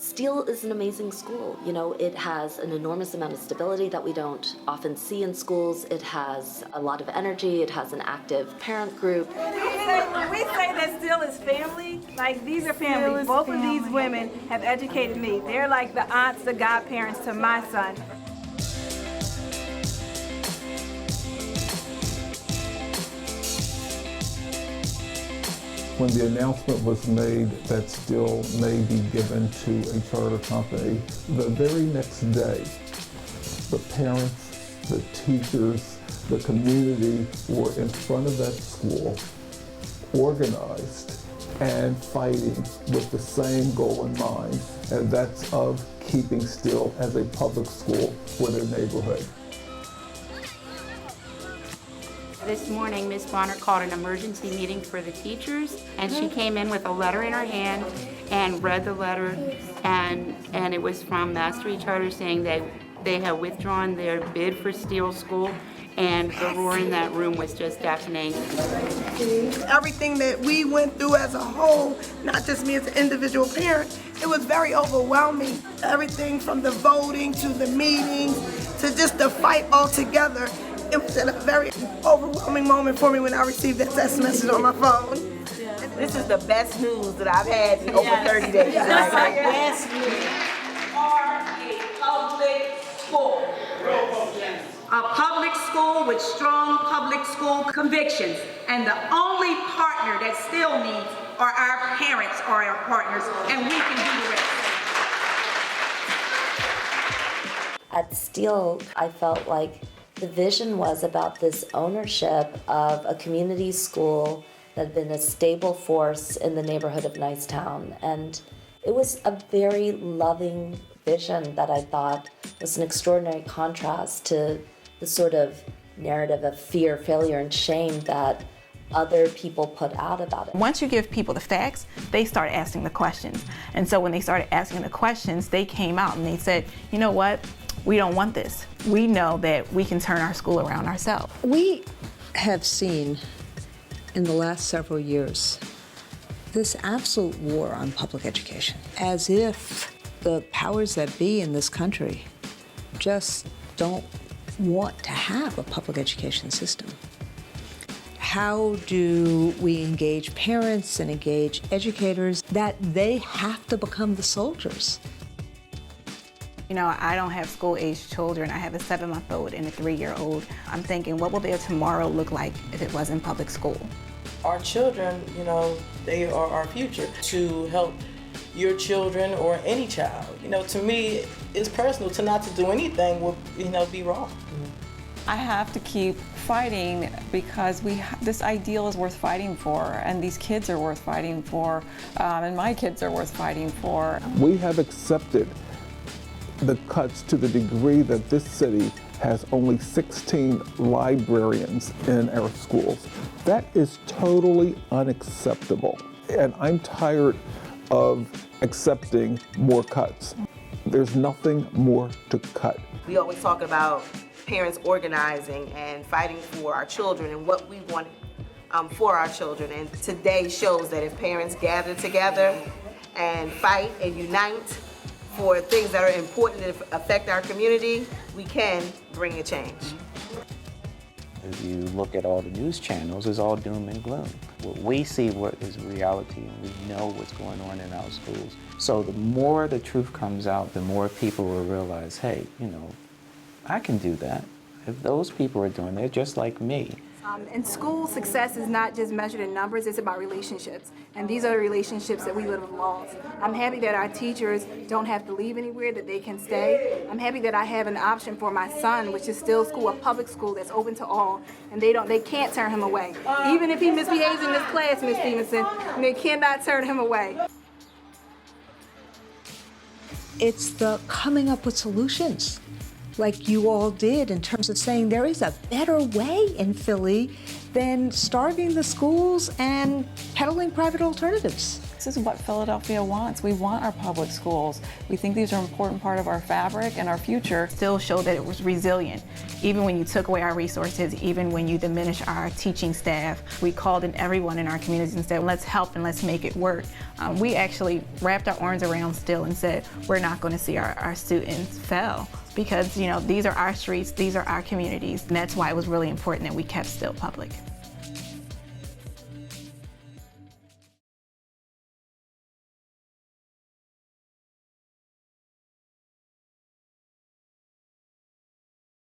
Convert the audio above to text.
Steele is an amazing school. You know, it has an enormous amount of stability that we don't often see in schools. It has a lot of energy. It has an active parent group. When we say that Steele is family, like these are family. Both of these women have educated me. They're like the aunts, the godparents to my son. When the announcement was made that Steele may be given to a charter company, the very next day, the parents, the teachers, the community were in front of that school, organized and fighting with the same goal in mind, and that's of keeping Steele as a public school for their neighborhood. This morning, Ms. Bonner called an emergency meeting for the teachers, and she came in with a letter in her hand and read the letter, and it was from Mastery Charter saying that they had withdrawn their bid for Steele School, and the roar in that room was just deafening. Everything that we went through as a whole, not just me as an individual parent, it was very overwhelming. Everything from the voting to the meetings to just the fight all together. It was a very overwhelming moment for me when I received that text message on my phone. This is the best news that I've had in over 30 days. Yes, we are a public school. A public school with strong public school convictions. And the only partner that still needs are our parents are our partners, and we can do the rest. At Steele, I felt like the vision was about this ownership of a community school that had been a stable force in the neighborhood of Nicetown. And it was a very loving vision that I thought was an extraordinary contrast to the sort of narrative of fear, failure, and shame that other people put out about it. Once you give people the facts, they start asking the questions. And so when they started asking the questions, they came out and they said, you know what? We don't want this. We know that we can turn our school around ourselves. We have seen in the last several years this absolute war on public education, as if the powers that be in this country just don't want to have a public education system. How do we engage parents and engage educators that they have to become the soldiers? You know, I don't have school-aged children. I have a 7-month-old and a 3-year-old. I'm thinking, what will their tomorrow look like if it was in public school? Our children, you know, they are our future. To help your children or any child, you know, to me, it's personal. To not to do anything would, you know, be wrong. I have to keep fighting because this ideal is worth fighting for, and these kids are worth fighting for, and my kids are worth fighting for. We have accepted the cuts to the degree that this city has only 16 librarians in our schools. That is totally unacceptable. And I'm tired of accepting more cuts. There's nothing more to cut. We always talk about parents organizing and fighting for our children and what we want for our children. And today shows that if parents gather together and fight and unite for things that are important that affect our community, we can bring a change. If you look at all the news channels, it's all doom and gloom. What we see what is reality, and we know what's going on in our schools. So the more the truth comes out, the more people will realize, hey, you know, I can do that. If those people are doing it, they're just like me. And school success is not just measured in numbers, it's about relationships. And these are the relationships that we would have lost. I'm happy that our teachers don't have to leave anywhere, that they can stay. I'm happy that I have an option for my son, which is still school, a public school that's open to all, and they can't turn him away. Even if he misbehaves in this class, Ms. Stevenson, they cannot turn him away. It's the coming up with solutions, like you all did, in terms of saying there is a better way in Philly than starving the schools and peddling private alternatives. this is what Philadelphia wants. We want our public schools. We think these are an important part of our fabric and our future. Still showed that it was resilient. Even when you took away our resources, even when you diminished our teaching staff, we called in everyone in our communities and said, let's help and let's make it work. We actually wrapped our arms around Still and said, we're not going to see our students fail, because these are our streets, these are our communities, and that's why it was really important that we kept Still public.